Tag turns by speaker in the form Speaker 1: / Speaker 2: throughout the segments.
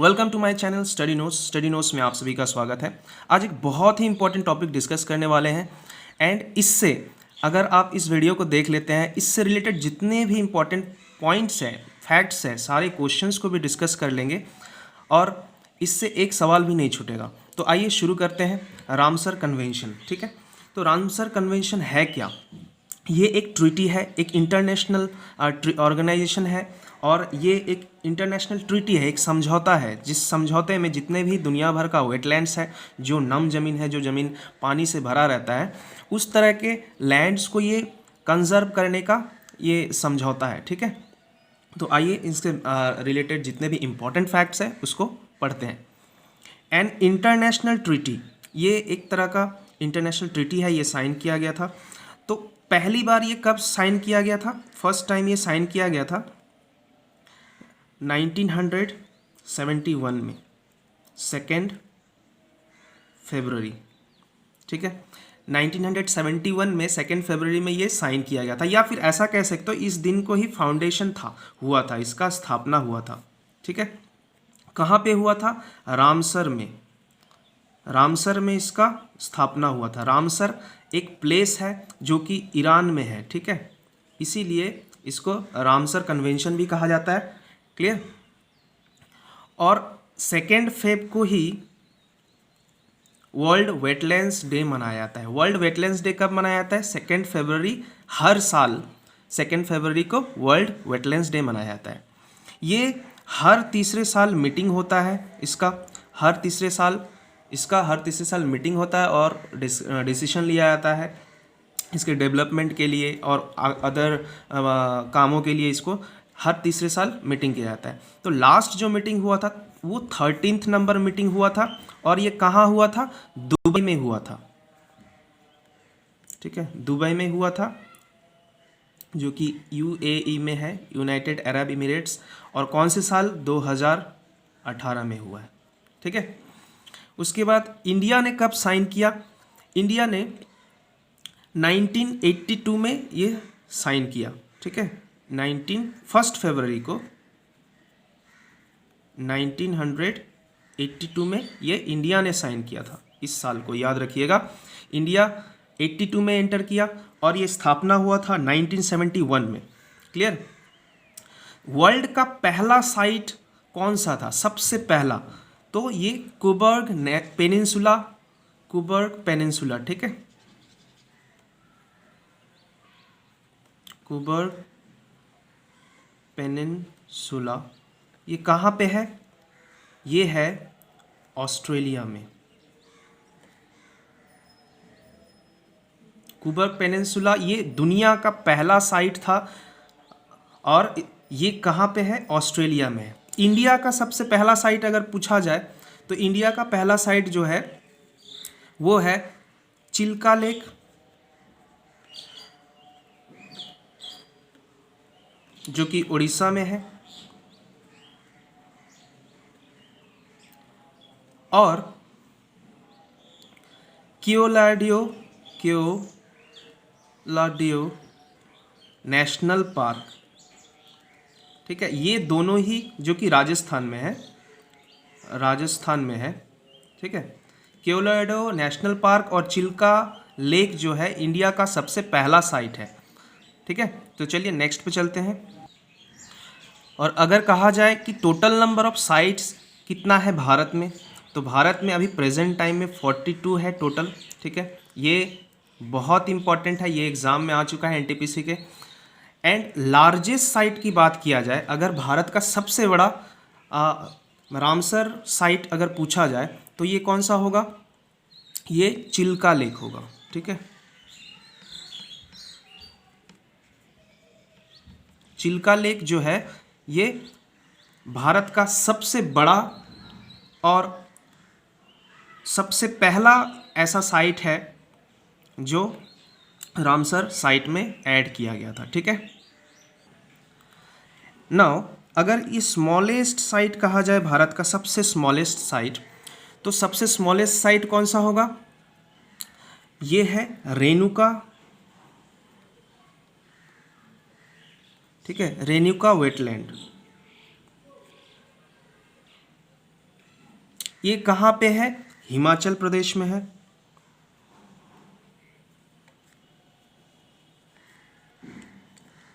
Speaker 1: Welcome to my channel study notes में आप सभी का स्वागत है। आज एक बहुत ही इंपॉर्टेंट टॉपिक डिस्कस करने वाले हैं एंड इससे अगर आप इस वीडियो को देख लेते हैं, इससे रिलेटेड जितने भी इंपॉर्टेंट पॉइंट्स हैं, फैक्ट्स हैं, सारे क्वेश्चंस को भी डिस्कस कर लेंगे और इससे एक सवाल भी नहीं छूटेगा। तो आइए शुरू करते हैं। रामसर कन्वेंशन, ठीक है। तो रामसर कन्वेंशन है क्या? ये एक ट्रीटी है, एक इंटरनेशनल ऑर्गेनाइजेशन है और ये एक इंटरनेशनल ट्रीटी है, एक समझौता है, जिस समझौते में जितने भी दुनिया भर का वेटलैंड्स है, जो नम ज़मीन है, जो ज़मीन पानी से भरा रहता है, उस तरह के लैंड्स को ये कंजर्व करने का ये समझौता है, ठीक है। तो आइए इसके रिलेटेड जितने भी इम्पोर्टेंट फैक्ट्स हैं उसको पढ़ते हैं। एन इंटरनेशनल ट्रीटी, ये एक तरह का इंटरनेशनल ट्रीटी है, ये साइन किया गया था। तो पहली बार ये कब साइन किया गया था? फर्स्ट टाइम ये साइन किया गया था 1971 में, 2 फरवरी, ठीक है। 1971 में 2 फरवरी में ये साइन किया गया था, या फिर ऐसा कह सकते हो इस दिन को ही फाउंडेशन हुआ था, इसका स्थापना हुआ था, ठीक है। कहाँ पे हुआ था? रामसर में। रामसर में इसका स्थापना हुआ था। रामसर एक प्लेस है जो कि ईरान में है, ठीक है, इसीलिए इसको रामसर कन्वेंशन भी कहा जाता है। क्लियर? और 2 फेब को ही वर्ल्ड वेटलैंड्स डे मनाया जाता है। वर्ल्ड वेटलैंड्स डे कब मनाया जाता है? 2 फरवरी। हर साल 2 फरवरी को वर्ल्ड वेटलैंड्स डे मनाया जाता है। ये हर तीसरे साल मीटिंग होता है इसका, हर तीसरे साल मीटिंग होता है और डिसीजन लिया जाता है इसके डेवलपमेंट के लिए और अदर कामों के लिए। इसको हर तीसरे साल मीटिंग किया जाता है। तो लास्ट जो मीटिंग हुआ था वो 13th नंबर मीटिंग हुआ था और ये कहाँ हुआ था? दुबई में हुआ था, ठीक है, दुबई में हुआ था, जो कि यूएई में है, यूनाइटेड अरब इमिरेट्स। और कौन से साल? 2018 में हुआ है, ठीक है। उसके बाद इंडिया ने कब साइन किया? इंडिया ने 1982 में ये साइन किया, ठीक है। 1 फरवरी को 1982 में ये इंडिया ने साइन किया था। इस साल को याद रखिएगा, इंडिया 82 में एंटर किया और ये स्थापना हुआ था 1971 में। क्लियर? वर्ल्ड का पहला साइट कौन सा था सबसे पहला? तो ये कुबर्ग पेनिनसुला, ठीक है, कुबर्ग पेनिनसुला। ये कहाँ पे है? ये है ऑस्ट्रेलिया में। कुबर्ग पेनिनसुला ये दुनिया का पहला साइट था और ये कहाँ पे है? ऑस्ट्रेलिया में है। इंडिया का सबसे पहला साइट अगर पूछा जाए तो इंडिया का पहला साइट जो है वो है चिल्का लेक, जो कि उड़ीसा में है, और कियोलाडियो नेशनल पार्क, ठीक है। ये दोनों ही जो कि राजस्थान में है, ठीक है। कियोलाडियो नेशनल पार्क और चिल्का लेक जो है इंडिया का सबसे पहला साइट है, ठीक है। तो चलिए नेक्स्ट पे चलते हैं। और अगर कहा जाए कि टोटल नंबर ऑफ साइट्स कितना है भारत में, तो भारत में अभी प्रेजेंट टाइम में 42 है टोटल, ठीक है। ये बहुत इंपॉर्टेंट है, ये एग्ज़ाम में आ चुका है एनटीपीसी के। एंड लार्जेस्ट साइट की बात किया जाए, अगर भारत का सबसे बड़ा रामसर साइट अगर पूछा जाए तो ये कौन सा होगा? ये चिल्का लेक होगा, ठीक है। चिल्का लेक जो है ये भारत का सबसे बड़ा और सबसे पहला ऐसा साइट है जो रामसर साइट में ऐड किया गया था, ठीक है। नाउ अगर ये स्मॉलेस्ट साइट कहा जाए, भारत का सबसे स्मॉलेस्ट साइट, तो सबसे स्मॉलेस्ट साइट कौन सा होगा? ये है रेणुका, ठीक है, रेणुका वेटलैंड। ये कहाँ पे है? हिमाचल प्रदेश में है।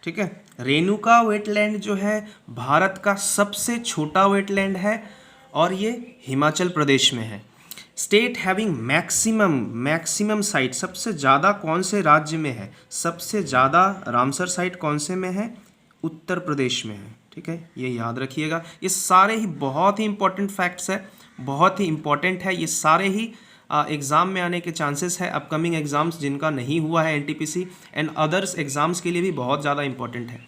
Speaker 1: ठीक है। रेणुका वेटलैंड जो है भारत का सबसे छोटा वेटलैंड है और ये हिमाचल प्रदेश में है। स्टेट हैविंग मैक्सिमम साइट, सबसे ज़्यादा कौन से राज्य में है? सबसे ज़्यादा रामसर साइट कौन से में है? उत्तर प्रदेश में है। ठीक है, ये याद रखिएगा। ये सारे ही बहुत ही इंपॉर्टेंट फैक्ट्स है, बहुत ही इंपॉर्टेंट है। ये सारे ही एग्ज़ाम में आने के चांसेस है। अपकमिंग एग्ज़ाम्स जिनका नहीं हुआ है एनटीपीसी एंड अदर्स एग्ज़ाम्स के लिए भी बहुत ज़्यादा इंपॉर्टेंट है।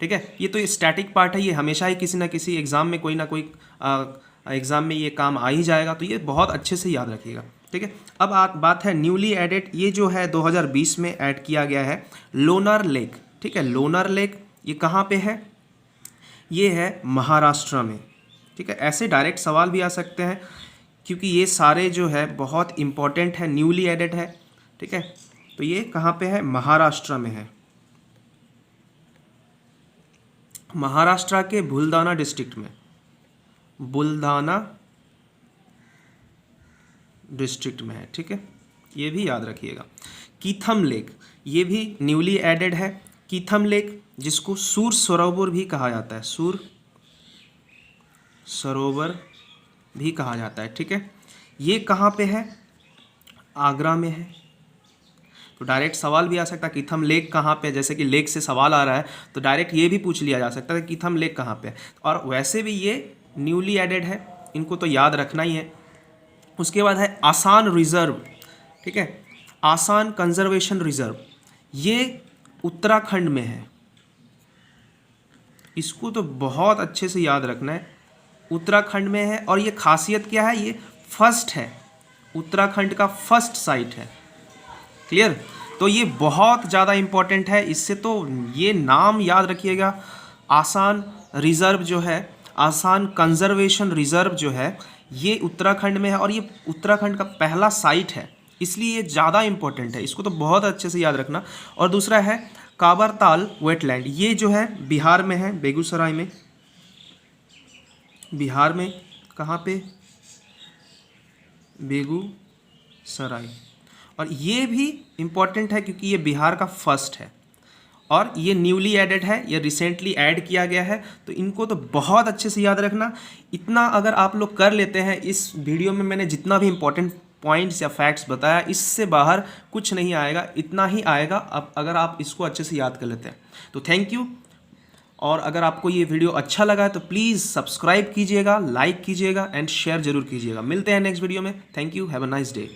Speaker 1: ठीक है, ये तो स्टैटिक पार्ट है, ये हमेशा ही किसी ना किसी एग्ज़ाम में कोई ना कोई एग्ज़ाम में ये काम आ ही जाएगा, तो ये बहुत अच्छे से याद रखिएगा। ठीक है, अब बात है न्यूली एडेड, ये जो है 2020 में ऐड किया गया है लोनार लेक। ठीक है, लोनार लेक ये कहाँ पे है? ये है महाराष्ट्र में। ठीक है, ऐसे डायरेक्ट सवाल भी आ सकते हैं क्योंकि ये सारे जो है बहुत इंपॉर्टेंट है, न्यूली एडेड है। ठीक है, तो ये कहाँ पे है? महाराष्ट्र में है। महाराष्ट्र के बुलढाना डिस्ट्रिक्ट में, बुलढाना डिस्ट्रिक्ट में है। ठीक है, ये भी याद रखिएगा। कीथम लेक ये भी न्यूली एडेड है। कीथम लेक जिसको सूर सरोवर भी कहा जाता है, सूर सरोवर भी कहा जाता है। ठीक है, ये कहाँ पे है? आगरा में है। तो डायरेक्ट सवाल भी आ सकता है कीथम लेक कहाँ पे है, जैसे कि लेक से सवाल आ रहा है तो डायरेक्ट ये भी पूछ लिया जा सकता है कीथम लेक कहाँ पे है। और वैसे भी ये न्यूली एडेड है, इनको तो याद रखना ही है। उसके बाद है आसान रिजर्व। ठीक है, आसान कंजर्वेशन रिजर्व, ये उत्तराखंड में है। इसको तो बहुत अच्छे से याद रखना है, उत्तराखंड में है। और ये खासियत क्या है? ये फर्स्ट है, उत्तराखंड का फर्स्ट साइट है। क्लियर? तो ये बहुत ज़्यादा इम्पोर्टेंट है, इससे तो ये नाम याद रखिएगा। आसान रिजर्व जो है, आसान कंजर्वेशन रिजर्व जो है, ये उत्तराखंड में है और ये उत्तराखंड का पहला साइट है, इसलिए ये ज़्यादा इम्पोर्टेंट है। इसको तो बहुत अच्छे से याद रखना। और दूसरा है काबरताल वेटलैंड, ये जो है बिहार में है, बेगूसराय में। बिहार में कहाँ पे? बेगूसराय। और ये भी इम्पॉर्टेंट है क्योंकि ये बिहार का फर्स्ट है और ये न्यूली एडेड है, ये रिसेंटली ऐड किया गया है। तो इनको तो बहुत अच्छे से याद रखना। इतना अगर आप लोग कर लेते हैं, इस वीडियो में मैंने जितना भी इम्पोर्टेंट पॉइंट्स या फैक्ट्स बताया, इससे बाहर कुछ नहीं आएगा, इतना ही आएगा अब अगर आप इसको अच्छे से याद कर लेते हैं। तो थैंक यू। और अगर आपको ये वीडियो अच्छा लगा है तो प्लीज़ सब्सक्राइब कीजिएगा, लाइक कीजिएगा एंड शेयर जरूर कीजिएगा। मिलते हैं नेक्स्ट वीडियो में। Thank you, have a nice day.